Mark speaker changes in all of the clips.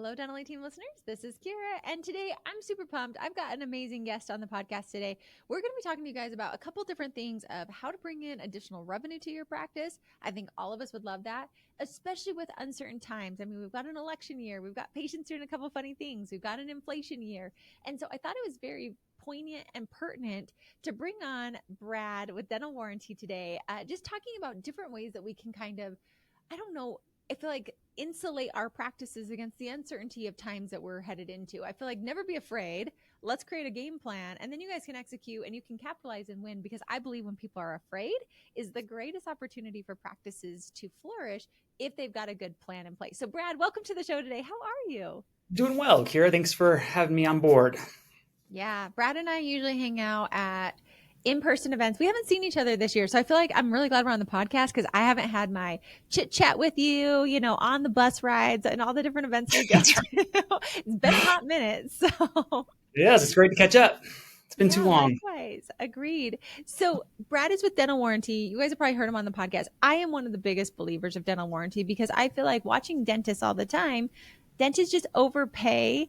Speaker 1: Hello, Dental Team listeners. This is Kiera, and today I'm super pumped. I've got an amazing guest on the podcast today. We're going to be talking to you guys about a couple different things of how to bring in additional revenue to your practice. I think all of us would love that, especially with uncertain times. I mean, we've got an election year, we've got patients doing a couple funny things, we've got an inflation year. And so I thought it was very poignant and pertinent to bring on Brad with Dental Warranty today, just talking about different ways that we can kind of, I don't know, I feel like insulate our practices against the uncertainty of times that we're headed into. I feel like never be afraid. Let's create a game plan, and then you guys can execute and you can capitalize and win, because I believe when people are afraid is the greatest opportunity for practices to flourish if they've got a good plan in place. So Brad, welcome to the show today. How are you?
Speaker 2: Doing well, Kiera. Thanks for having me on board.
Speaker 1: Yeah, Brad and I usually hang out at in-person events. We haven't seen each other this year, so I feel like I'm really glad we're on the podcast because I haven't had my chit chat with you, on the bus rides and all the different events we go to. It's been a hot minute, so
Speaker 2: Yes, it's great to catch up. It's been too
Speaker 1: yeah,
Speaker 2: long.
Speaker 1: likewise. Agreed. So Brad is with Dental Warranty. You guys have probably heard him on the podcast. I am one of the biggest believers of Dental Warranty because I feel like watching dentists all the time, dentists just overpay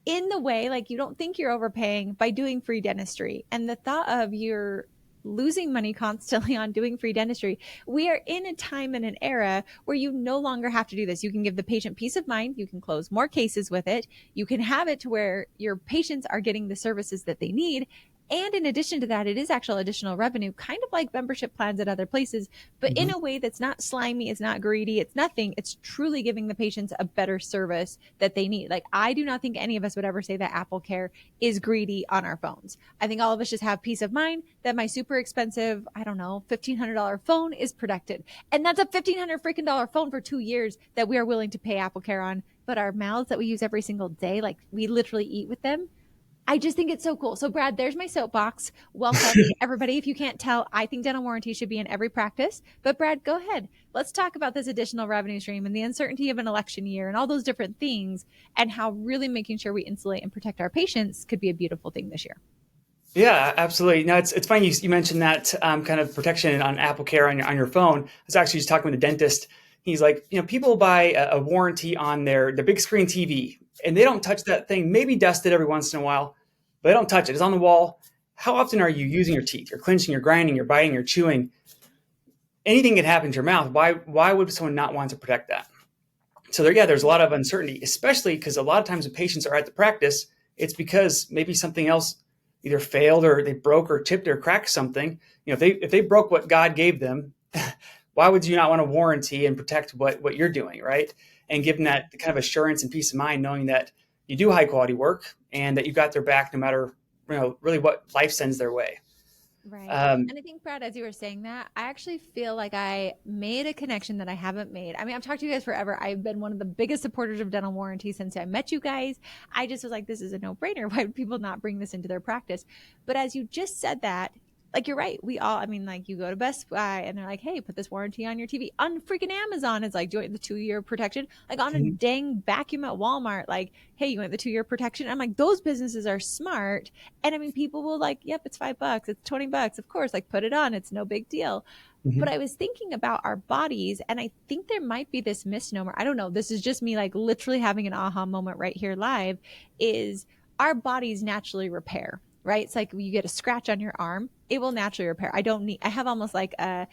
Speaker 1: in the way, like, you don't think you're overpaying by doing free dentistry. And the thought of you're losing money constantly on doing free dentistry. We are in a time and an era where you no longer have to do this. You can give the patient peace of mind. You can close more cases with it. You can have it to where your patients are getting the services that they need. And in addition to that, it is actual additional revenue, kind of like membership plans at other places, but in a way that's not slimy, it's not greedy, it's nothing. It's truly giving the patients a better service that they need. Like, I do not think any of us would ever say that Apple Care is greedy on our phones. I think all of us just have peace of mind that my super expensive, I don't know, $1,500 phone is protected. And that's a $1,500 freaking dollar phone for 2 years that we are willing to pay Apple Care on. But our mouths that we use every single day, like we literally eat with them, I just think it's so cool. So Brad, there's my soapbox. Welcome everybody. If you can't tell, I think dental warranty should be in every practice. But Brad, go ahead. Let's talk about this additional revenue stream and the uncertainty of an election year and all those different things, and how really making sure we insulate and protect our patients could be a beautiful thing this year.
Speaker 2: Yeah, absolutely. No, it's funny you mentioned that kind of protection on Apple Care on your phone. I was actually just talking with a dentist. He's like, people buy a warranty on their big screen TV, and they don't touch that thing. Maybe dust it every once in a while, but they don't touch it. It's on the wall. How often are you using your teeth? You're clenching, you're grinding, you're biting, you're chewing. Anything can happen to your mouth. Why would someone not want to protect that? So there's a lot of uncertainty, especially because a lot of times when patients are at the practice, it's because maybe something else either failed or they broke or chipped or cracked something. If they broke what God gave them, why would you not want to warranty and protect what you're doing, right? And give them that kind of assurance and peace of mind, knowing that you do high quality work and that you got their back no matter really what life sends their way.
Speaker 1: Right. And I think, Brad, as you were saying that, I actually feel like I made a connection that I haven't made. I mean, I've talked to you guys forever. I've been one of the biggest supporters of dental warranty since I met you guys. I just was like, this is a no-brainer. Why would people not bring this into their practice? But as you just said that, like, you're right. We all, I mean, like, you go to Best Buy and they're like, hey, put this warranty on your TV. On freaking Amazon, it's like, do you want the 2-year protection? Like, on a dang vacuum at Walmart, like, hey, you want the 2-year protection? I'm like, those businesses are smart. And I mean, people will like, yep, it's $5, it's $20. Of course, like, put it on. It's no big deal.
Speaker 2: Mm-hmm.
Speaker 1: But I was thinking about our bodies, and I think there might be this misnomer. I don't know. This is just me, like, literally having an aha moment right here live, is our bodies naturally repair. Right? It's like you get a scratch on your arm, it will naturally repair. I have almost like a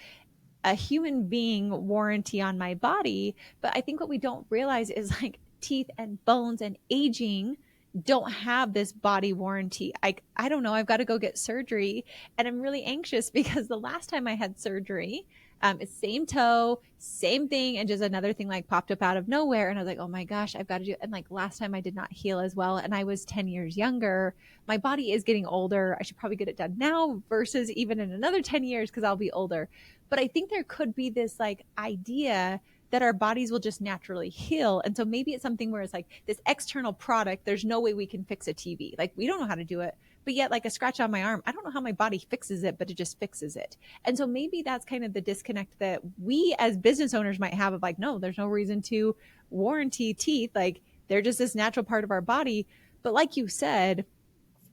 Speaker 1: human being warranty on my body. But I think what we don't realize is, like, teeth and bones and aging don't have this body warranty. I don't know. I've got to go get surgery, and I'm really anxious because the last time I had surgery, it's same toe, same thing, and just another thing like popped up out of nowhere. And I was like, oh my gosh, I've got to do it. And like last time I did not heal as well. And I was 10 years younger. My body is getting older. I should probably get it done now versus even in another 10 years because I'll be older. But I think there could be this like idea that our bodies will just naturally heal. And so maybe it's something where it's like this external product, there's no way we can fix a TV. Like, we don't know how to do it. But yet, like a scratch on my arm, I don't know how my body fixes it, but it just fixes it. And so maybe that's kind of the disconnect that we as business owners might have of like, no, there's no reason to warranty teeth. Like, they're just this natural part of our body. But like you said,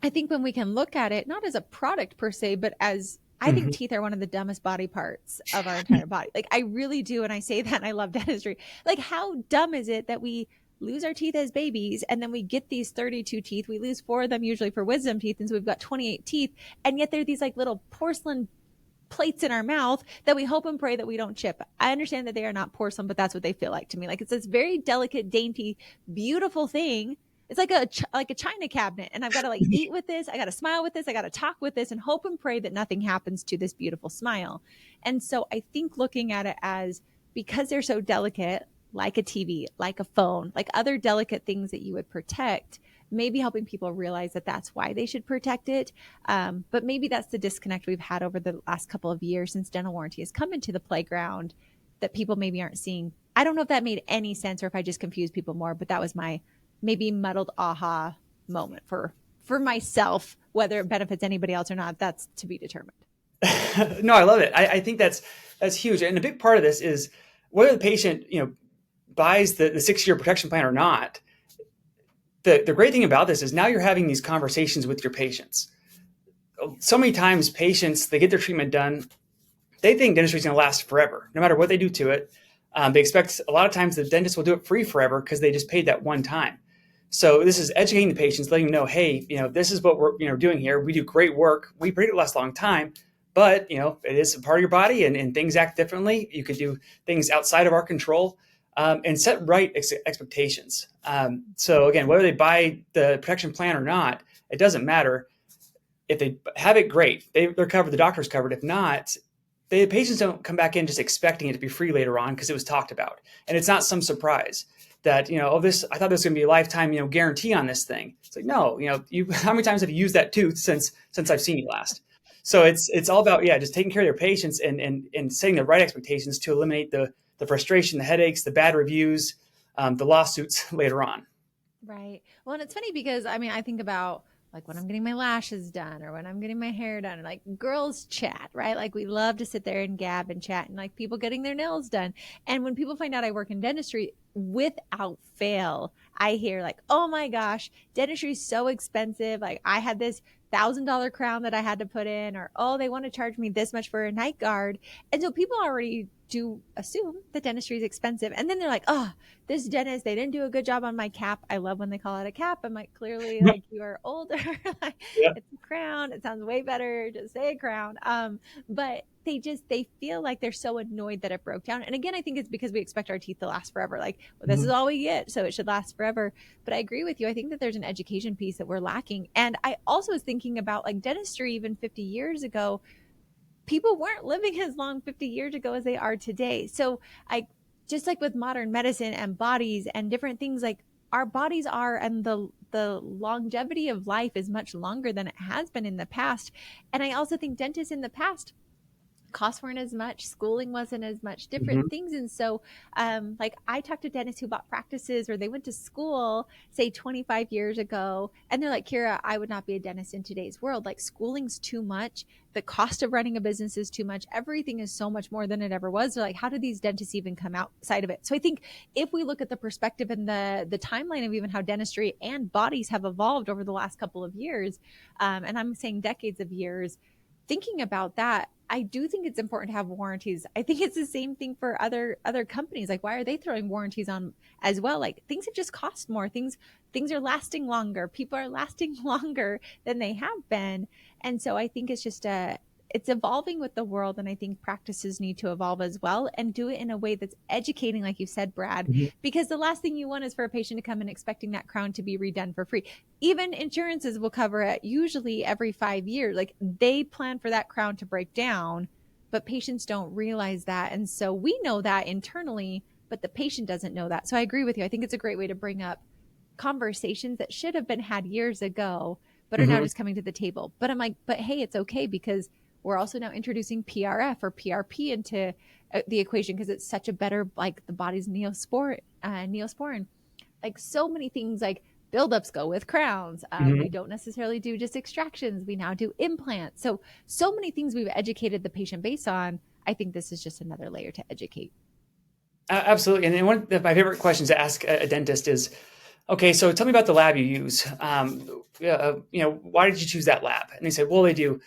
Speaker 1: I think when we can look at it, not as a product per se, but as, I think teeth are one of the dumbest body parts of our entire body. Like, I really do. And I say that, and I love dentistry. Like, how dumb is it that we lose our teeth as babies, and then we get these 32 teeth. We lose 4 of them usually for wisdom teeth, and so we've got 28 teeth, and yet they're these like little porcelain plates in our mouth that we hope and pray that we don't chip. I understand that they are not porcelain, but that's what they feel like to me. Like it's this very delicate, dainty, beautiful thing. It's like a china cabinet, and I've got to like eat with this. I got to smile with this. I got to talk with this, and hope and pray that nothing happens to this beautiful smile. And so I think looking at it as, because they're so delicate, like a TV, like a phone, like other delicate things that you would protect, maybe helping people realize that that's why they should protect it. But maybe that's the disconnect we've had over the last couple of years since dental warranty has come into the playground, that people maybe aren't seeing. I don't know if that made any sense or if I just confused people more, but that was my maybe muddled aha moment for myself. Whether it benefits anybody else or not, that's to be determined.
Speaker 2: No, I love it. I think that's huge. And a big part of this is whether the patient, buys the 6-year protection plan or not. The great thing about this is now you're having these conversations with your patients. So many times patients, they get their treatment done. They think dentistry is going to last forever, no matter what they do to it. They expect a lot of times the dentist will do it free forever because they just paid that one time. So this is educating the patients, letting them know, hey, this is what we're doing here. We do great work. We predict it lasts a long time, but it is a part of your body and things act differently. You could do things outside of our control, and set right expectations. So again, whether they buy the protection plan or not, it doesn't matter. If they have it, great. They're covered. The doctor's covered. If not, the patients don't come back in just expecting it to be free later on because it was talked about. And it's not some surprise that, I thought this was going to be a lifetime, guarantee on this thing. It's like, no, how many times have you used that tooth since I've seen you last? So it's all about, just taking care of their patients and setting the right expectations to eliminate the frustration, the headaches, the bad reviews, the lawsuits later on.
Speaker 1: Right. Well, and it's funny because I think about like when I'm getting my lashes done or when I'm getting my hair done, and like girls chat, right? Like we love to sit there and gab and chat, and like people getting their nails done. And when people find out I work in dentistry, without fail, I hear like, oh my gosh, dentistry is so expensive. Like I had this $1,000 crown that I had to put in, or, oh, they want to charge me this much for a night guard. And so people already do assume that dentistry is expensive. And then they're like, oh, this dentist, they didn't do a good job on my cap. I love when they call it a cap. I'm like, clearly, like you are older. Like, yeah. It's a crown. It sounds way better. Just say a crown. But they feel like they're so annoyed that it broke down. And again, I think it's because we expect our teeth to last forever. Like, well, this is all we get, so it should last forever. But I agree with you. I think that there's an education piece that we're lacking. And I also was thinking about like dentistry even 50 years ago. People weren't living as long 50 years ago as they are today. So I just like with modern medicine and bodies and different things, like our bodies are, and the longevity of life is much longer than it has been in the past. And I also think dentists in the past, costs weren't as much, schooling wasn't as much, different things. And so like I talked to dentists who bought practices or they went to school, say 25 years ago, and they're like, Kiera, I would not be a dentist in today's world. Like schooling's too much. The cost of running a business is too much. Everything is so much more than it ever was. They're like, how do these dentists even come outside of it? So I think if we look at the perspective and the timeline of even how dentistry and bodies have evolved over the last couple of years, and I'm saying decades of years, thinking about that, I do think it's important to have warranties. I think it's the same thing for other companies. Like, why are they throwing warranties on as well? Like, things have just cost more. Things are lasting longer. People are lasting longer than they have been. And so I think it's just it's evolving with the world. And I think practices need to evolve as well and do it in a way that's educating, like you said, Brad, because the last thing you want is for a patient to come in expecting that crown to be redone for free. Even insurances will cover it usually every 5 years. Like they plan for that crown to break down, but patients don't realize that. And so we know that internally, but the patient doesn't know that. So I agree with you. I think it's a great way to bring up conversations that should have been had years ago, but are now just coming to the table. But I'm like, but hey, it's okay because we're also now introducing PRF or PRP into the equation because it's such a better, like the body's neosporin. Like so many things, like buildups go with crowns. We don't necessarily do just extractions. We now do implants. So many things we've educated the patient based on. I think this is just another layer to educate.
Speaker 2: Absolutely. And one of my favorite questions to ask a dentist is, okay, so tell me about the lab you use. Why did you choose that lab? And they say, well, they do.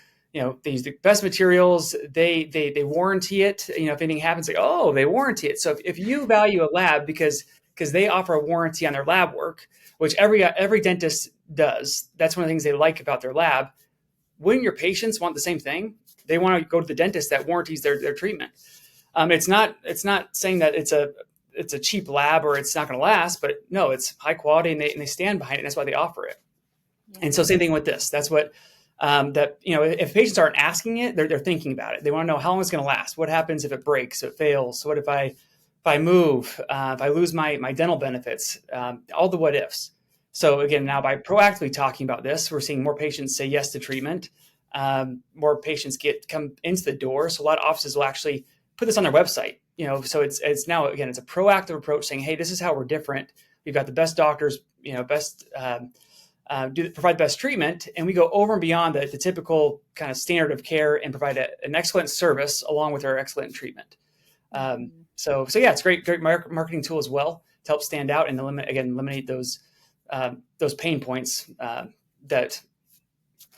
Speaker 2: They use the best materials. They warranty it. If anything happens, like, oh, they warranty it. So if you value a lab because because they offer a warranty on their lab work, which every dentist does. That's one of the things they like about their lab. Wouldn't your patients want the same thing? They want to go to the dentist that warranties their treatment. It's not saying that it's a cheap lab or it's not going to last, but no, it's high quality, and they stand behind it. And that's why they offer it.
Speaker 1: Yeah.
Speaker 2: And so same thing with this. That's what that if patients aren't asking it, they're thinking about it. They want to know how long it's going to last. What happens if it breaks, if it fails? So what if I move, if I lose my dental benefits, all the what ifs. So again, now by proactively talking about this, we're seeing more patients say yes to treatment. More patients come into the door. So a lot of offices will actually put this on their website. So it's now, again, it's a proactive approach saying, hey, this is how we're different. We've got the best doctors, best provide the best treatment, and we go over and beyond the typical kind of standard of care and provide an excellent service along with our excellent treatment. So yeah, it's great marketing tool as well to help stand out and eliminate those pain points that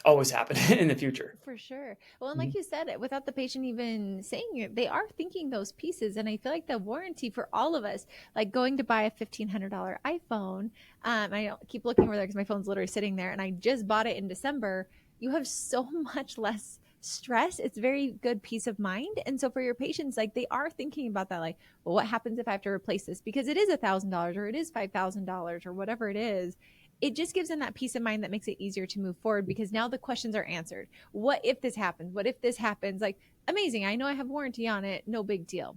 Speaker 2: always happen in the future.
Speaker 1: For sure. Well, and like you said, without the patient even saying it, they are thinking those pieces. And I feel like the warranty for all of us, like going to buy a $1,500 iPhone, I keep looking over there because my phone's literally sitting there, and I just bought it in December. You have so much less stress. It's very good peace of mind. And so for your patients, like they are thinking about that, like, well, what happens if I have to replace this? Because it is $1,000 or it is $5,000 or whatever it is. It just gives them that peace of mind that makes it easier to move forward, because now the questions are answered. What if this happens? What if this happens? Like, amazing. I know I have warranty on it. No big deal.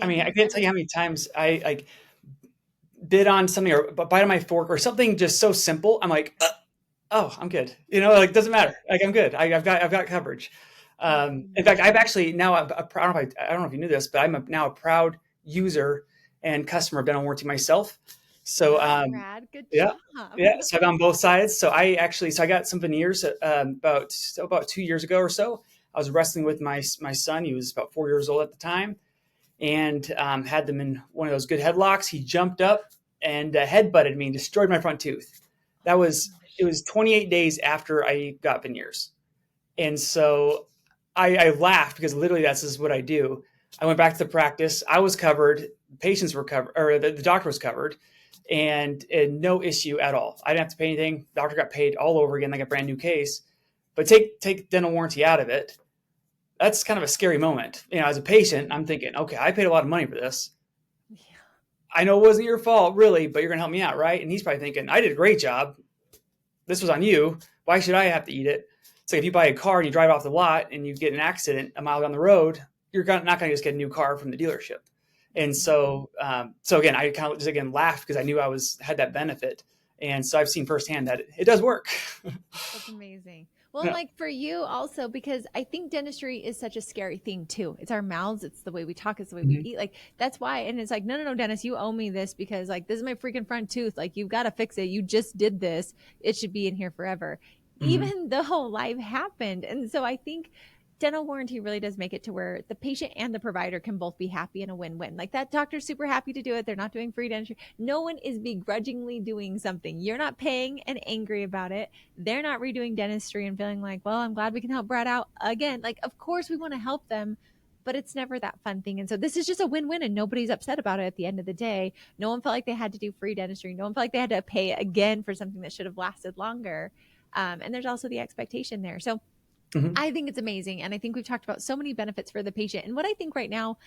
Speaker 2: I mean, I can't tell you how many times I like bid on something or bite on my fork or something just so simple. I'm like, oh, I'm good. Like, doesn't matter. Like, I'm good. I've got coverage. In fact, I've actually now, I don't know if you knew this, but I'm now a proud user and customer of dental warranty myself. So,
Speaker 1: Brad, good
Speaker 2: yeah,
Speaker 1: job.
Speaker 2: yeah. So I'm on both sides. So I got some veneers about 2 years ago or so. I was wrestling with my son. He was about 4 years old at the time, and had them in one of those good headlocks. He jumped up and headbutted me and destroyed my front tooth. It was 28 days after I got veneers. And so I laughed because literally that's just what I do. I went back to the practice. I was covered. Patients were covered, or the doctor was covered, and no issue at all. I didn't have to pay anything. The doctor got paid all over again, like a brand new case. But take dental warranty out of it. That's kind of a scary moment. As a patient, I'm thinking, okay, I paid a lot of money for this.
Speaker 1: Yeah.
Speaker 2: I know it wasn't your fault, really, but you're going to help me out, right? And he's probably thinking, I did a great job. This was on you. Why should I have to eat it? So if you buy a car and you drive off the lot and you get an accident a mile down the road, you're not going to just get a new car from the dealership. And so again, I kind of just laughed because I knew I had that benefit. And so I've seen firsthand that it does work.
Speaker 1: That's amazing. Well,
Speaker 2: Yeah.
Speaker 1: like for you also, because I think dentistry is such a scary thing too. It's our mouths. It's the way we talk. It's the way we eat. Like, that's why. And it's like, no, Dennis, you owe me this, because like, this is my freaking front tooth. Like, you've got to fix it. You just did this. It should be in here forever, even though life happened. And so I think dental warranty really does make it to where the patient and the provider can both be happy in a win-win. Like, that doctor's super happy to do it. They're not doing free dentistry. No one is begrudgingly doing something. You're not paying and angry about it. They're not redoing dentistry and feeling like, well, I'm glad we can help Brad out again. Like, of course we want to help them, but it's never that fun thing. And so this is just a win-win, and nobody's upset about it at the end of the day. No one felt like they had to do free dentistry. No one felt like they had to pay again for something that should have lasted longer. And there's also the expectation there. So I think it's amazing. And I think we've talked about so many benefits for the patient. And what I think right now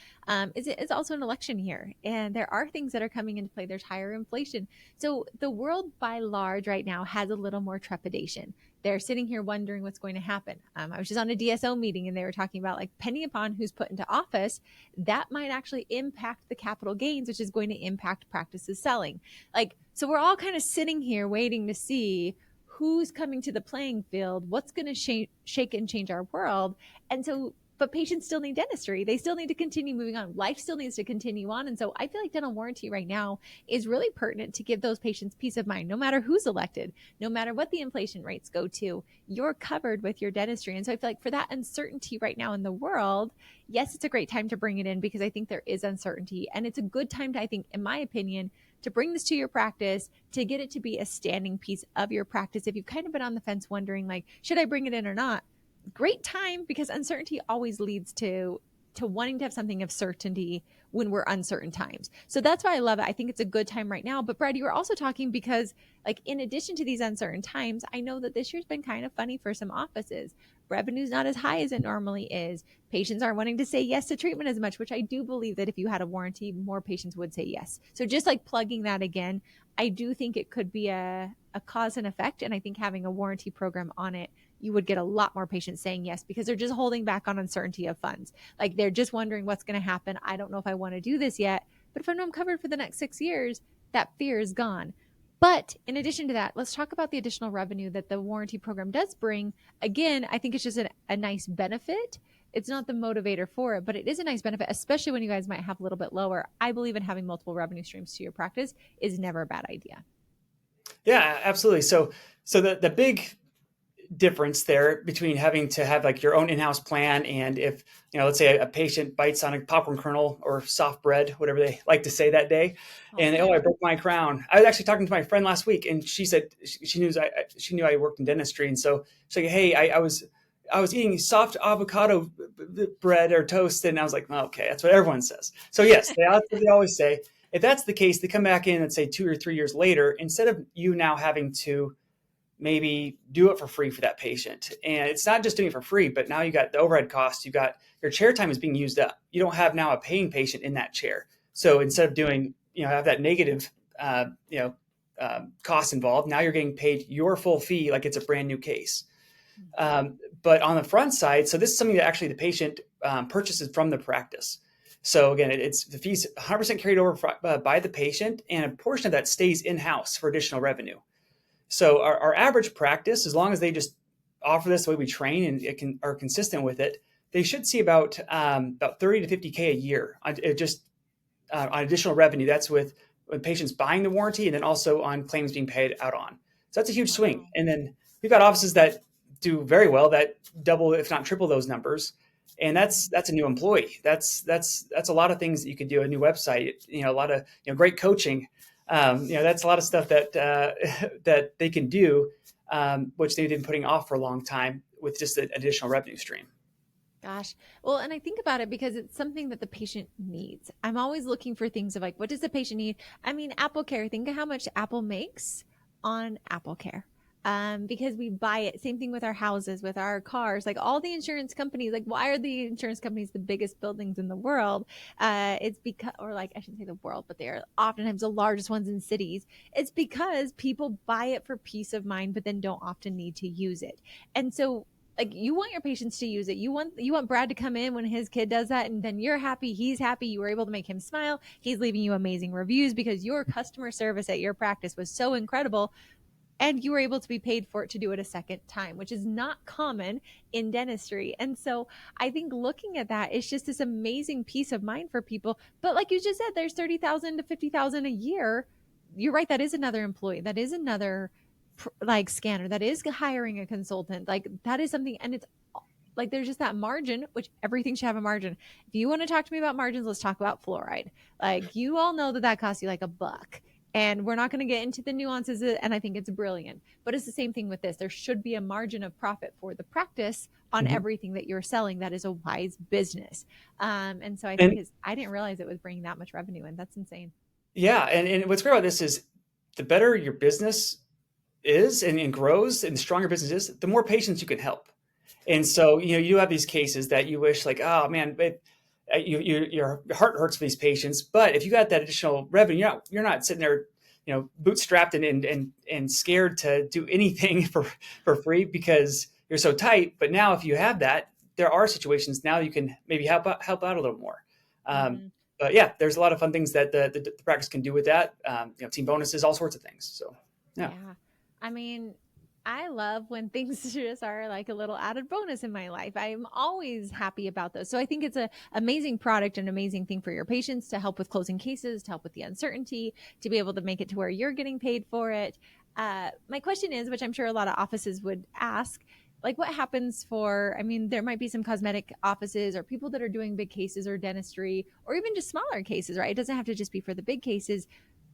Speaker 1: is it is also an election year. And there are things that are coming into play. There's higher inflation. So the world by large right now has a little more trepidation. They're sitting here wondering what's going to happen. I was just on a DSO meeting, and they were talking about, like, depending upon who's put into office, that might actually impact the capital gains, which is going to impact practices selling. Like, so we're all kind of sitting here waiting to see who's coming to the playing field, what's going to shake and change our world. And so, but patients still need dentistry. They still need to continue moving on. Life still needs to continue on. And so I feel like dental warranty right now is really pertinent to give those patients peace of mind, no matter who's elected, no matter what the inflation rates go to, you're covered with your dentistry. And so I feel like for that uncertainty right now in the world, yes, it's a great time to bring it in, because I think there is uncertainty. And it's a good time to, I think, in my opinion, to bring this to your practice, to get it to be a standing piece of your practice. If you've kind of been on the fence wondering, like, should I bring it in or not? Great time, because uncertainty always leads to wanting to have something of certainty when we're uncertain times. So that's why I love it. I think it's a good time right now. But Brad, you were also talking because, like, in addition to these uncertain times, I know that this year's been kind of funny for some offices. Revenue's not as high as it normally is. Patients aren't wanting to say yes to treatment as much, which I do believe that if you had a warranty, more patients would say yes. So just like plugging that again, I do think it could be a cause and effect. And I think having a warranty program on it, you would get a lot more patients saying yes because they're just holding back on uncertainty of funds. Like they're just wondering what's going to happen. I don't know if I want to do this yet, but if I know I'm covered for the next 6 years, that fear is gone. But in addition to that, let's talk about the additional revenue that the warranty program does bring. Again, I think it's just a nice benefit. It's not the motivator for it, but it is a nice benefit, especially when you guys might have a little bit lower. I believe in having multiple revenue streams to your practice is never a bad idea.
Speaker 2: Yeah, absolutely. So the big difference there between having to have like your own in-house plan and if let's say a patient bites on a popcorn kernel or soft bread, whatever they like to say that day,
Speaker 1: Oh
Speaker 2: and I
Speaker 1: man.
Speaker 2: broke my crown. I was actually talking to my friend last week, and she said she knew I worked in dentistry, and so she's like, hey, I was eating soft avocado bread or toast, and I was like, oh, okay, that's what everyone says. So yes, they always say if that's the case, they come back in and say 2 or 3 years later, instead of you now having to maybe do it for free for that patient. And it's not just doing it for free, but now you got the overhead costs, you got your chair time is being used up. You don't have now a paying patient in that chair. So instead of doing, have that negative, cost involved, now you're getting paid your full fee like it's a brand new case. But on the front side, so this is something that actually the patient purchases from the practice. So again, it's the fees 100% carried over by the patient, and a portion of that stays in-house for additional revenue. So our average practice, as long as they just offer this the way we train and are consistent with it, they should see about 30 to 50K a year on additional revenue. That's with patients buying the warranty and then also on claims being paid out on. So that's a huge swing.
Speaker 1: Wow.
Speaker 2: And then we've got offices that do very well, that double, if not triple those numbers. And that's a new employee. That's a lot of things that you could do. A new website, a lot of great coaching. That's a lot of stuff that that they can do, which they've been putting off for a long time with just an additional revenue stream.
Speaker 1: Gosh. Well, and I think about it because it's something that the patient needs. I'm always looking for things of like, what does the patient need? I mean, Apple Care, think of how much Apple makes on Apple Care. Because we buy it. Same thing with our houses, with our cars, like all the insurance companies, like why are the insurance companies the biggest buildings in the world? It's because, or like, I shouldn't say the world, but they are oftentimes the largest ones in cities. It's because people buy it for peace of mind, but then don't often need to use it. And so like you want your patients to use it. You want Brad to come in when his kid does that and then you're happy, he's happy, you were able to make him smile. He's leaving you amazing reviews because your customer service at your practice was so incredible and you were able to be paid for it to do it a second time, which is not common in dentistry. And so I think looking at that, it's just this amazing peace of mind for people. But like you just said, there's 30,000 to 50,000 a year. You're right. That is another employee. That is another like scanner. That is hiring a consultant. Like that is something. And it's like there's just that margin, which everything should have a margin. If you want to talk to me about margins, let's talk about fluoride. Like you all know that costs you like $1. And we're not going to get into the nuances, and I think it's brilliant. But it's the same thing with this. There should be a margin of profit for the practice on
Speaker 2: Mm-hmm.
Speaker 1: everything that you're selling. That is a wise business. And so I think
Speaker 2: And
Speaker 1: I didn't realize it was bringing that much revenue in. That's insane.
Speaker 2: yeah, and what's great about this is the better your business is and grows, and the stronger business is, the more patients you can help. And so, you have these cases that you wish like, oh man, but your heart hurts for these patients. But if you got that additional revenue, you're not sitting there, bootstrapped and scared to do anything for free because you're so tight. But now if you have that, there are situations now you can maybe help out a little more. Um,
Speaker 1: Mm-hmm.
Speaker 2: but yeah, there's a lot of fun things that the practice can do with that. Team bonuses, all sorts of things. So yeah.
Speaker 1: Yeah. I mean, I love when things just are like a little added bonus in my life. I'm always happy about those. So I think it's an amazing product, an amazing thing for your patients to help with closing cases, to help with the uncertainty, to be able to make it to where you're getting paid for it. My question is, which I'm sure a lot of offices would ask, like what happens for, I mean, there might be some cosmetic offices or people that are doing big cases or dentistry or even just smaller cases, right? It doesn't have to just be for the big cases,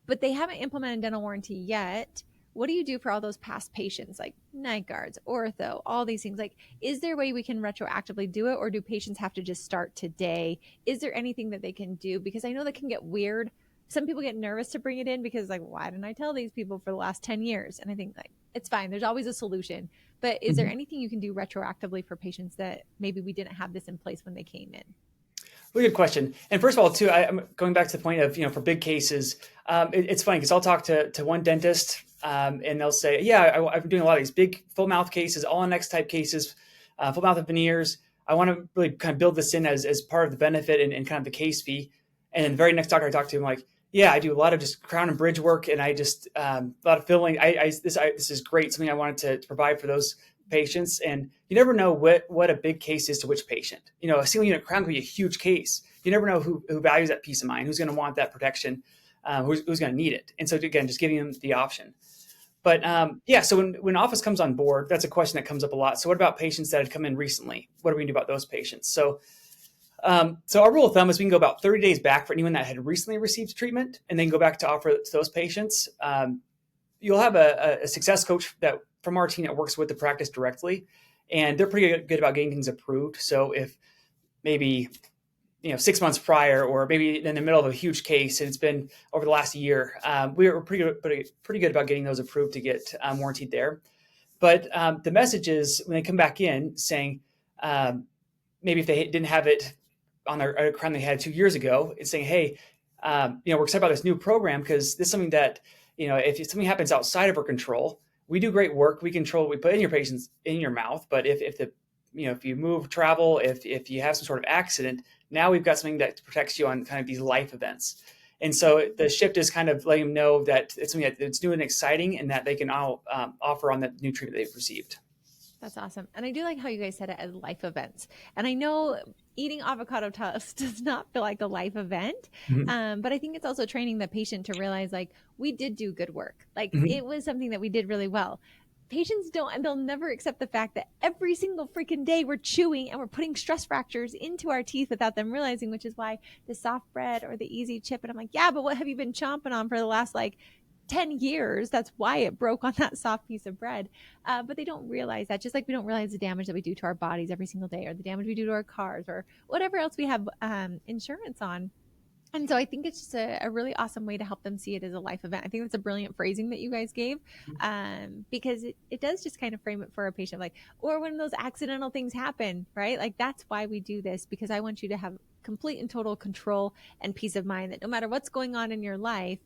Speaker 1: but they haven't implemented dental warranty yet. what do you do for all those past patients, like night guards, ortho, all these things? Like, is there a way we can retroactively do it, or do patients have to just start today? Is there anything that they can do? Because I know that can get weird. Some people get nervous to bring it in because, like, why didn't I tell these people for the last 10 years? And I think, like, it's fine. There's always a solution. But is there
Speaker 2: Mhm.
Speaker 1: anything you can do retroactively for patients that maybe we didn't have this in place when they came in?
Speaker 2: Really good question. And first of all, too, I'm going back to the point of, for big cases, it's funny because I'll talk to one dentist, and they'll say, yeah, I've been doing a lot of these big full mouth cases, all X type cases, full mouth and veneers. I want to really kind of build this in as part of the benefit and kind of the case fee. And then the very next doctor I talk to, I'm like, yeah, I do a lot of just crown and bridge work, and I just a lot of filling. This is great, something I wanted to provide for those patients. And you never know what a big case is to which patient. A single unit crown could be a huge case. You never know who values that peace of mind, who's going to want that protection, who's going to need it. And so again, just giving them the option. But yeah, so when office comes on board, that's a question that comes up a lot. So what about patients that had come in recently? What are we going to do about those patients? So our rule of thumb is we can go about 30 days back for anyone that had recently received treatment, and then go back to offer to those patients. You'll have a success coach that from our team that works with the practice directly, and they're pretty good about getting things approved. So if maybe 6 months prior, or maybe in the middle of a huge case, and it's been over the last year, we were pretty good about getting those approved to get warranted there. But the message is when they come back in saying, maybe if they didn't have it on their crown they had 2 years ago, it's saying, hey, we're excited about this new program because this is something that, if something happens outside of our control, we do great work. We control what we put in your patients in your mouth. But if you move, travel, if you have some sort of accident, now we've got something that protects you on kind of these life events. And so the shift is kind of letting them know that it's something that's new and exciting, and that they can all offer on the new treatment they've received.
Speaker 1: That's awesome. And I do like how you guys said it as life events. And I know eating avocado toast does not feel like a life event.
Speaker 2: Mm-hmm.
Speaker 1: But I think it's also training the patient to realize, like, we did do good work. Like,
Speaker 2: Mm-hmm.
Speaker 1: it was something that we did really well. Patients don't, and they'll never accept the fact that every single freaking day we're chewing and we're putting stress fractures into our teeth without them realizing, which is why the soft bread or the easy chip. And I'm like, yeah, but what have you been chomping on for the last, like, 10 years? That's why it broke on that soft piece of bread. But they don't realize that, just like we don't realize the damage that we do to our bodies every single day, or the damage we do to our cars, or whatever else we have insurance on. And so I think it's just a really awesome way to help them see it as a life event. I think that's a brilliant phrasing that you guys gave, because it does just kind of frame it for a patient, like, or when those accidental things happen, right? Like, that's why we do this, because I want you to have complete and total control and peace of mind that no matter what's going on in your life,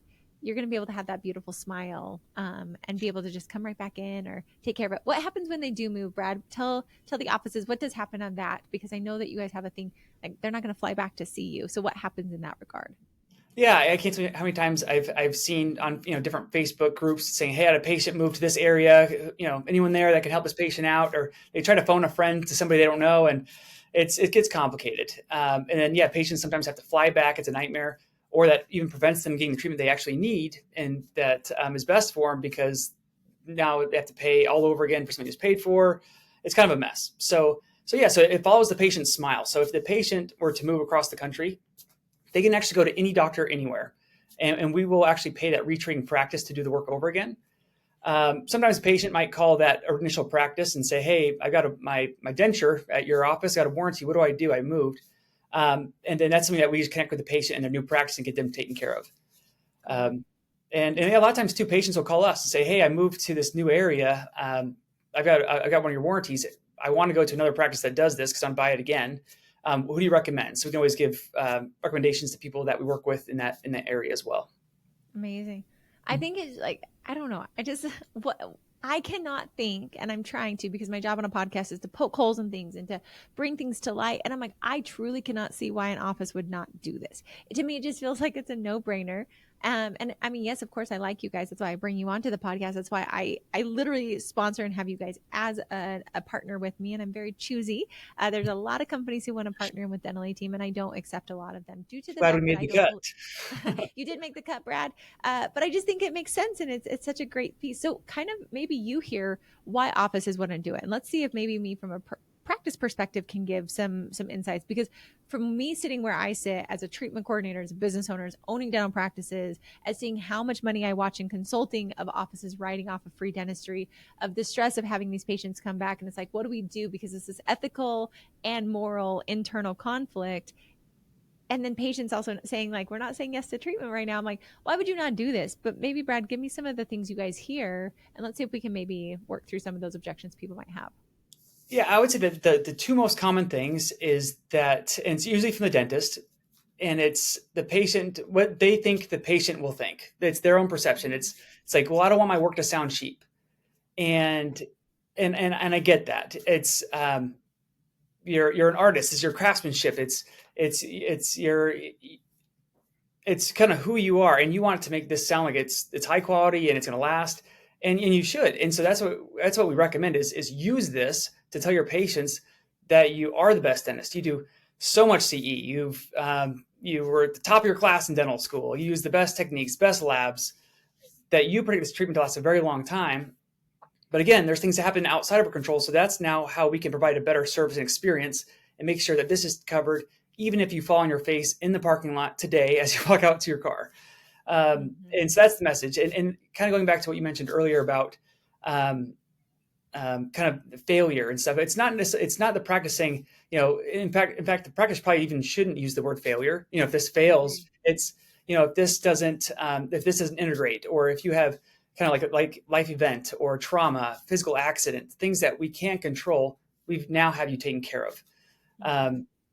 Speaker 1: you're going to be able to have that beautiful smile, and be able to just come right back in or take care of it. What happens when they do move, Brad? Tell the offices what does happen on that, because I know that you guys have a thing, like, they're not going to fly back to see you. So what happens in that regard?
Speaker 2: Yeah, I can't tell you how many times I've seen on different Facebook groups saying, "Hey, I had a patient move to this area. Anyone there that can help this patient out?" Or they try to phone a friend to somebody they don't know, and it gets complicated. And then yeah, patients sometimes have to fly back. It's a nightmare, or that even prevents them getting the treatment they actually need, and that is best for them, because now they have to pay all over again for something that's paid for. It's kind of a mess. So yeah, so it follows the patient's smile. So if the patient were to move across the country, they can actually go to any doctor anywhere, and we will actually pay that retraining practice to do the work over again. Sometimes a patient might call that initial practice and say, "Hey, I got my denture at your office, got a warranty. What do I do? I moved." And then that's something that we just connect with the patient and their new practice and get them taken care of. And a lot of times too, patients will call us and say, "Hey, I moved to this new area. I got one of your warranties. I want to go to another practice that does this because I'm buy it again. Who do you recommend?" So we can always give recommendations to people that we work with in that area as well.
Speaker 1: Amazing. I think it's like, I don't know. I just, what I cannot think, and I'm trying to, because my job on a podcast is to poke holes in things and to bring things to light. And I'm like, I truly cannot see why an office would not do this. To me, it just feels like it's a no brainer. And I mean, yes, of course, I like you guys. That's why I bring you onto the podcast. That's why I literally sponsor and have you guys as a partner with me. And I'm very choosy. There's a lot of companies who want to partner with Dental A Team, and I don't accept a lot of them due to the
Speaker 2: Glad we
Speaker 1: fact that
Speaker 2: made
Speaker 1: I
Speaker 2: the
Speaker 1: don't.
Speaker 2: cut.
Speaker 1: You did make the cut, Brad. But I just think it makes sense, and it's such a great piece. So kind of maybe you hear why offices want to do it, and let's see if maybe me from practice perspective can give some insights, because from me sitting where I sit as a treatment coordinator, as a business owner, as owning dental practices, as seeing how much money I watch in consulting of offices writing off of free dentistry, of the stress of having these patients come back, and it's like, what do we do? Because it's this ethical and moral internal conflict. And then patients also saying, like, we're not saying yes to treatment right now. I'm like, why would you not do this? But maybe, Brad, give me some of the things you guys hear, and let's see if we can maybe work through some of those objections people might have.
Speaker 2: Yeah, I would say that the two most common things is that, and it's usually from the dentist, and it's the patient, what they think the patient will think. It's their own perception. It's like, well, I don't want my work to sound cheap, and and I get that. It's you're an artist. It's your craftsmanship. It's your it's kind of who you are, and you want to make this sound like it's high quality and it's going to last, and you should. And so that's what we recommend is use this to tell your patients that you are the best dentist. You do so much CE. You were at the top of your class in dental school. You use the best techniques, best labs, that you predict this treatment to last a very long time. But again, there's things that happen outside of our control. So that's now how we can provide a better service and experience and make sure that this is covered, even if you fall on your face in the parking lot today as you walk out to your car. And so that's the message. And kind of going back to what you mentioned earlier about kind of failure and stuff. It's not the practice saying, in fact, the practice probably even shouldn't use the word failure. If this fails, it's, if this doesn't integrate, or if you have kind of like life event or trauma, physical accident, things that we can't control, we've now have you taken care of.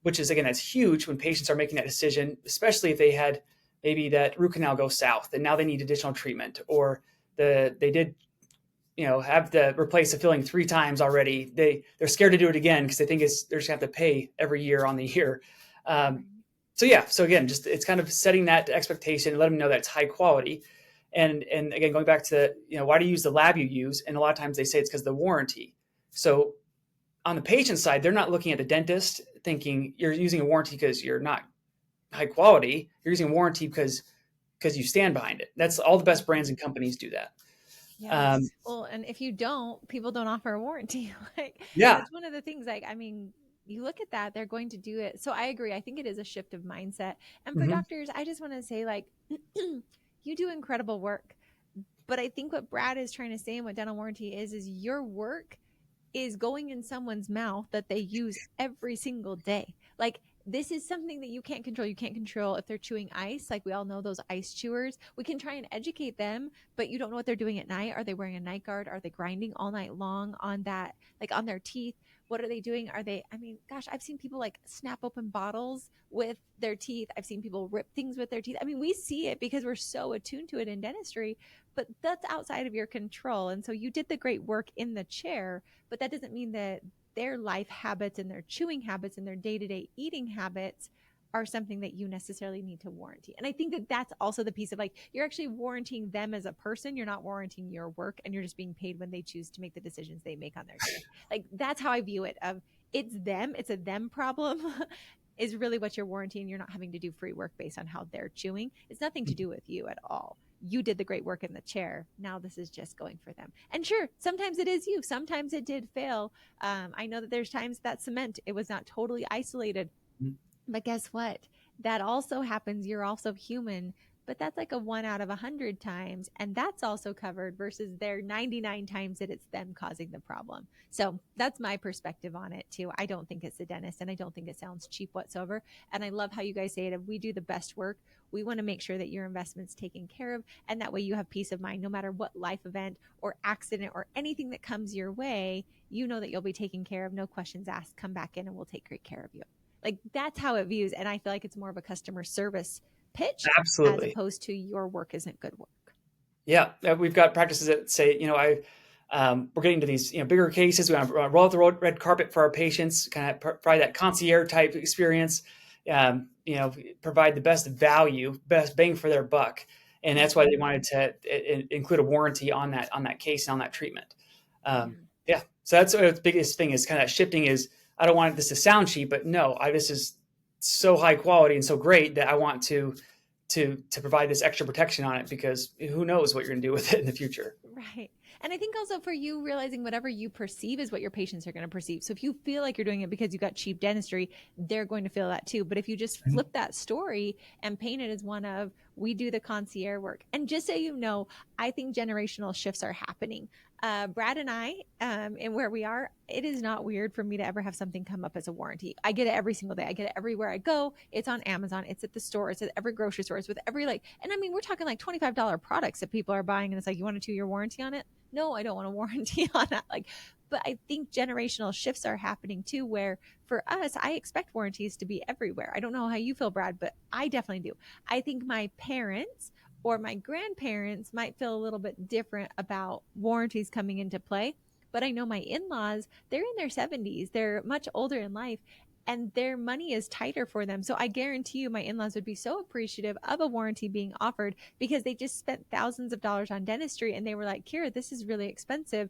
Speaker 2: Which is, again, that's huge when patients are making that decision, especially if they had maybe that root canal go south and now they need additional treatment, or they did, have to replace the filling 3 times already. They're scared to do it again because they think they're just going to have to pay every year on the year. So again, just it's kind of setting that expectation, let them know that it's high quality. And again, going back to, why do you use the lab you use? And a lot of times they say it's because of the warranty. So on the patient side, they're not looking at the dentist thinking you're using a warranty because you're not high quality. You're using a warranty because you stand behind it. That's all the best brands and companies do that.
Speaker 1: Yes. Well, and if you don't, people don't offer a warranty.
Speaker 2: Yeah.
Speaker 1: That's one of the things, you look at that, they're going to do it. So I agree. I think it is a shift of mindset. And for doctors, I just want to say, you do incredible work. But I think what Brad is trying to say and what dental warranty is your work is going in someone's mouth that they use every single day. This is something that you can't control. You can't control if they're chewing ice. We all know those ice chewers. We can try and educate them, but you don't know what they're doing at night. Are they wearing a night guard? Are they grinding all night long on that, on their teeth? What are they doing? Gosh, I've seen people snap open bottles with their teeth. I've seen people rip things with their teeth. We see it because we're so attuned to it in dentistry, but that's outside of your control. And so you did the great work in the chair, but that doesn't mean that their life habits and their chewing habits and their day-to-day eating habits are something that you necessarily need to warranty. And I think that that's also the piece of you're actually warranting them as a person. You're not warranting your work, and you're just being paid when they choose to make the decisions they make on their day. That's how I view it. It's them. It's a them problem is really what you're warranting. You're not having to do free work based on how they're chewing. It's nothing to do with you at all. You did the great work in the chair. Now this is just going for them. And sure, sometimes it is you. Sometimes it did fail. I know that there's times that cement, it was not totally isolated. But guess what? That also happens. You're also human. But that's a 1 out of 100 times. And that's also covered versus their 99 times that it's them causing the problem. So that's my perspective on it too. I don't think it's the dentist, and I don't think it sounds cheap whatsoever. And I love how you guys say it. If we do the best work, we want to make sure that your investment's taken care of. And that way you have peace of mind, no matter what life event or accident or anything that comes your way, you know that you'll be taken care of. No questions asked. Come back in and we'll take great care of you. That's how it views. And I feel like it's more of a customer service pitch.
Speaker 2: Absolutely.
Speaker 1: As opposed to your work isn't good work.
Speaker 2: Yeah. We've got practices that say, we're getting to these, bigger cases. We want to roll out the red carpet for our patients, kind of provide that concierge type experience, provide the best value, best bang for their buck. And that's why they wanted to include a warranty on that case and on that treatment. Yeah. So that's the biggest thing is kind of shifting is, I don't want this to sound cheap, but no, this is so high quality and so great that I want to provide this extra protection on it, because who knows what you're going to do with it in the future.
Speaker 1: Right. And I think also for you realizing whatever you perceive is what your patients are going to perceive. So if you feel like you're doing it because you got cheap dentistry, they're going to feel that too. But if you just
Speaker 2: Mhm.
Speaker 1: flip that story and paint it as one of, we do the concierge work. And just so you know, I think generational shifts are happening. Brad and I, and where we are, it is not weird for me to ever have something come up as a warranty. I get it every single day. I get it everywhere I go. It's on Amazon. It's at the store. It's at every grocery store. It's with every like, and I mean, we're talking like $25 products that people are buying, and it's like, you want a 2-year warranty on it? No, I don't want a warranty on that. Like, but I think generational shifts are happening too, where for us, I expect warranties to be everywhere. I don't know how you feel, Brad, but I definitely do. I think my parents or my grandparents might feel a little bit different about warranties coming into play. But I know my in laws, they're in their 70s, they're much older in life, and their money is tighter for them. So I guarantee you, my in laws would be so appreciative of a warranty being offered because they just spent thousands of dollars on dentistry and they were like, Kiera, this is really expensive.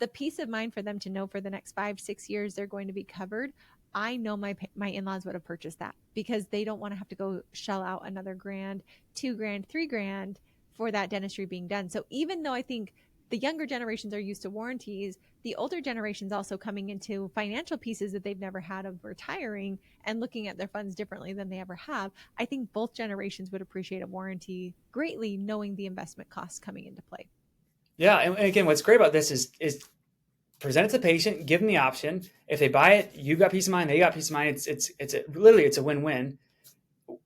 Speaker 1: The peace of mind for them to know for the next 5-6 years they're going to be covered. I know my in-laws would have purchased that because they don't want to have to go shell out another grand, 2 grand, 3 grand for that dentistry being done. So even though I think the younger generations are used to warranties, the older generations also coming into financial pieces that they've never had of retiring and looking at their funds differently than they ever have. I think both generations would appreciate a warranty greatly, knowing the investment costs coming into play.
Speaker 2: Yeah, and again, what's great about this is present it to the patient, give them the option. If they buy it, you've got peace of mind. They got peace of mind. Literally it's a win-win.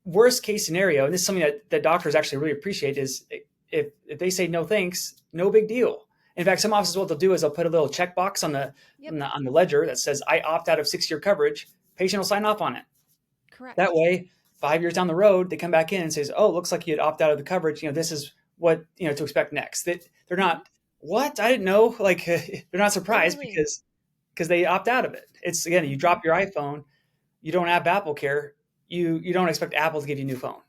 Speaker 2: Worst case scenario, and this is something that doctors actually really appreciate, is if they say no thanks, no big deal. In fact, some offices, what they'll do is they'll put a little checkbox on the
Speaker 1: Yep.
Speaker 2: on the ledger that says I opt out of 6-year coverage. Patient will sign off on it. That
Speaker 1: Correct.
Speaker 2: way, 5 years down the road, they come back in and says, "Oh, it looks like you had opt out of the coverage. This is what to expect next." They're
Speaker 1: Mm-hmm.
Speaker 2: not, what, I didn't know. Like they're not surprised
Speaker 1: Totally.
Speaker 2: because they opt out of it. It's, again, you
Speaker 1: Mm-hmm.
Speaker 2: drop your iPhone, you don't have Apple Care, you don't expect Apple to give you a new phone.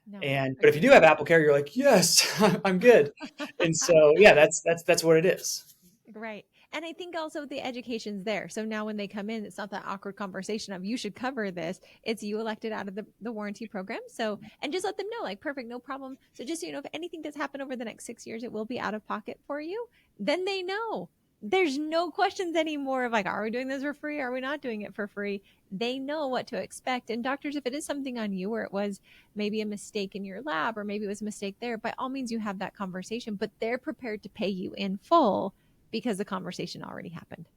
Speaker 1: No,
Speaker 2: But if you do
Speaker 1: agreed.
Speaker 2: have Apple Care, you're like, yes, I'm good. And so yeah, that's what it is.
Speaker 1: Right. And I think also the education's there. So now when they come in, it's not that awkward conversation of you should cover this. It's you elected out of the warranty program. So, and just let them know, like, perfect, no problem. So just so you know, if anything does happen over the next 6 years, it will be out of pocket for you. Then they know. There's no questions anymore of like, are we doing this for free? Are we not doing it for free? They know what to expect. And doctors, if it is something on you, or it was maybe a mistake in your lab, or maybe it was a mistake there, by all means, you have that conversation, but they're prepared to pay you in full because the conversation already happened.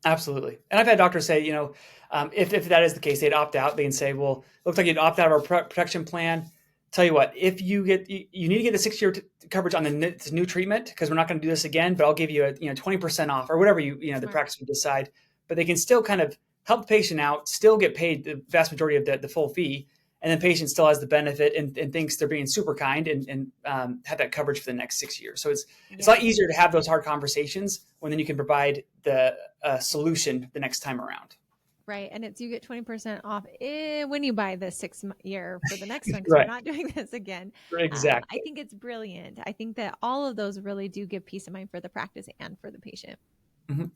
Speaker 2: Absolutely. And I've had doctors say, if that is the case, they'd opt out. They can say, well, looks like you'd opt out of our protection plan. Tell you what, if you need to get the 6-year coverage on the new treatment, because we're not going to do this again, but I'll give you a 20% off, or whatever the
Speaker 1: Smart.
Speaker 2: practice would decide. But they can still kind of help the patient out, still get paid the vast majority of the full fee, and then patient still has the benefit and thinks they're being super kind and have that coverage for the next 6 years. So it's a lot
Speaker 1: Yes.
Speaker 2: easier to have those hard conversations when then you can provide the solution the next time around.
Speaker 1: Right. And it's you get 20% off when you buy the 6 year for the next one because we're
Speaker 2: Right.
Speaker 1: not doing this again. I
Speaker 2: Exactly.
Speaker 1: think it's brilliant. I think that all of those really do give peace of mind for the practice and for the patient.
Speaker 2: Mhm.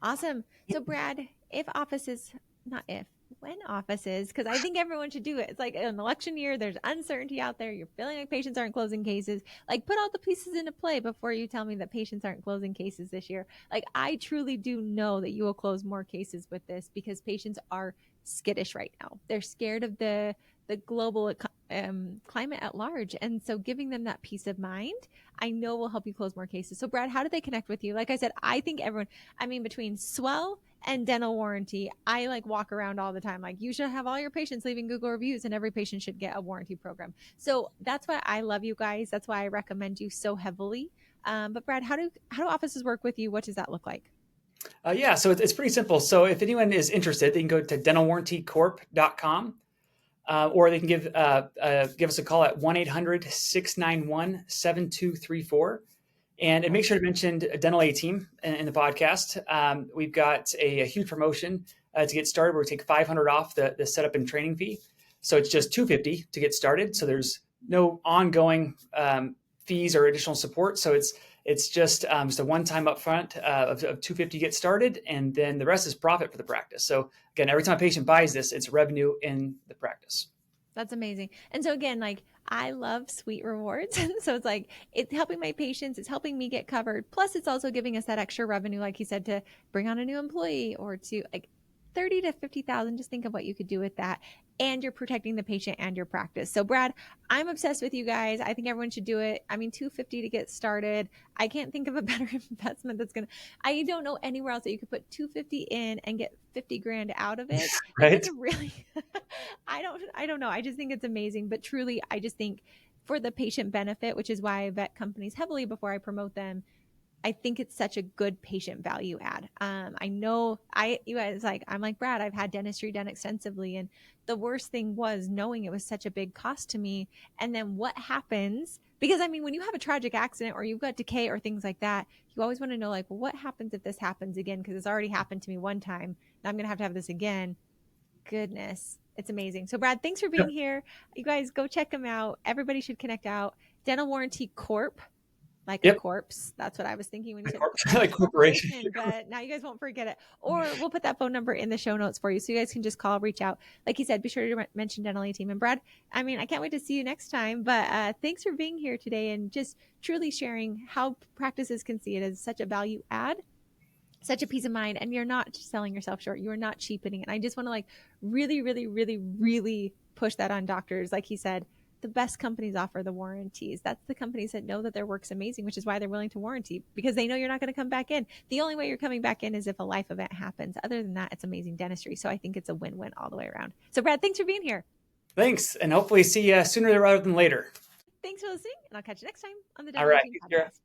Speaker 1: Awesome. So, Brad, if offices, not if, when offices, because I think everyone should do it. It's like an election year, there's uncertainty out there. You're feeling like patients aren't closing cases. Like, put all the pieces into play before you tell me that patients aren't closing cases this year. Like, I truly do know that you will close more cases with this because patients are skittish right now. They're scared of the global climate at large. And so giving them that peace of mind, I know will help you close more cases. So Brad, how do they connect with you? Like I said, I think everyone, I mean, between Swell and dental warranty, I like walk around all the time. Like you should have all your patients leaving Google reviews and every patient should get a warranty program. So that's why I love you guys. That's why I recommend you so heavily. But Brad, how do offices work with you? What does that look like?
Speaker 2: Yeah, so it's pretty simple. So if anyone is interested, they can go to dentalwarrantycorp.com, or they can give us a call at 1-800-691-7234. And make sure to mention Dental A Team in the podcast. We've got a huge promotion to get started where we take $500 off the setup and training fee. So it's just $250 to get started. So there's no ongoing fees or additional support. So it's just a one-time upfront of $250 to get started, and then the rest is profit for the practice. So again, every time a patient buys this, it's revenue in the practice.
Speaker 1: That's amazing. And so again, like I love sweet rewards. So it's like it's helping my patients, it's helping me get covered. Plus it's also giving us that extra revenue, like you said, to bring on a new employee or to like 30 to 50,000. Just think of what you could do with that. And you're protecting the patient and your practice. So Brad, I'm obsessed with you guys. I think everyone should do it. I mean, 250 to get started. I can't think of a better investment that's gonna I don't know anywhere else that you could put 250 in and get 50 grand out of it. Like
Speaker 2: Right?
Speaker 1: that's a really I don't know. I just think it's amazing. But truly, I just think for the patient benefit, which is why I vet companies heavily before I promote them, I think it's such a good patient value add. I know you guys like, I'm like, Brad, I've had dentistry done extensively. And the worst thing was knowing it was such a big cost to me. And then what happens? Because I mean, when you have a tragic accident or you've got decay or things like that, you always want to know, like, well, what happens if this happens again? Because it's already happened to me one time. And I'm going to have this again. Goodness, it's amazing. So, Brad, thanks for being
Speaker 2: Yep.
Speaker 1: here. You guys go check them out. Everybody should connect out. Dental Warranty Corp, like a
Speaker 2: Yep.
Speaker 1: corpse. That's what I was thinking when you said
Speaker 2: Like corporation.
Speaker 1: corporation, but now you guys won't forget it. Or we'll put that phone number in the show notes for you so you guys can just call, reach out. Like you said, be sure to mention Dental A Team. And Brad, I mean, I can't wait to see you next time, but thanks for being here today and just truly sharing how practices can see it as such a value add, such a peace of mind, and you're not selling yourself short. You are not cheapening it. And I just want to like really, really, really, really push that on doctors. Like he said, the best companies offer the warranties. That's the companies that know that their work's amazing, which is why they're willing to warranty because they know you're not going to come back in. The only way you're coming back in is if a life event happens. Other than that, it's amazing dentistry. So I think it's a win-win all the way around. So Brad, thanks for being here.
Speaker 2: Thanks. And hopefully see you sooner rather than later.
Speaker 1: Thanks for listening, and I'll catch you next time on the
Speaker 2: All
Speaker 1: Dental A
Speaker 2: right.
Speaker 1: Team
Speaker 2: Kiera.
Speaker 1: podcast.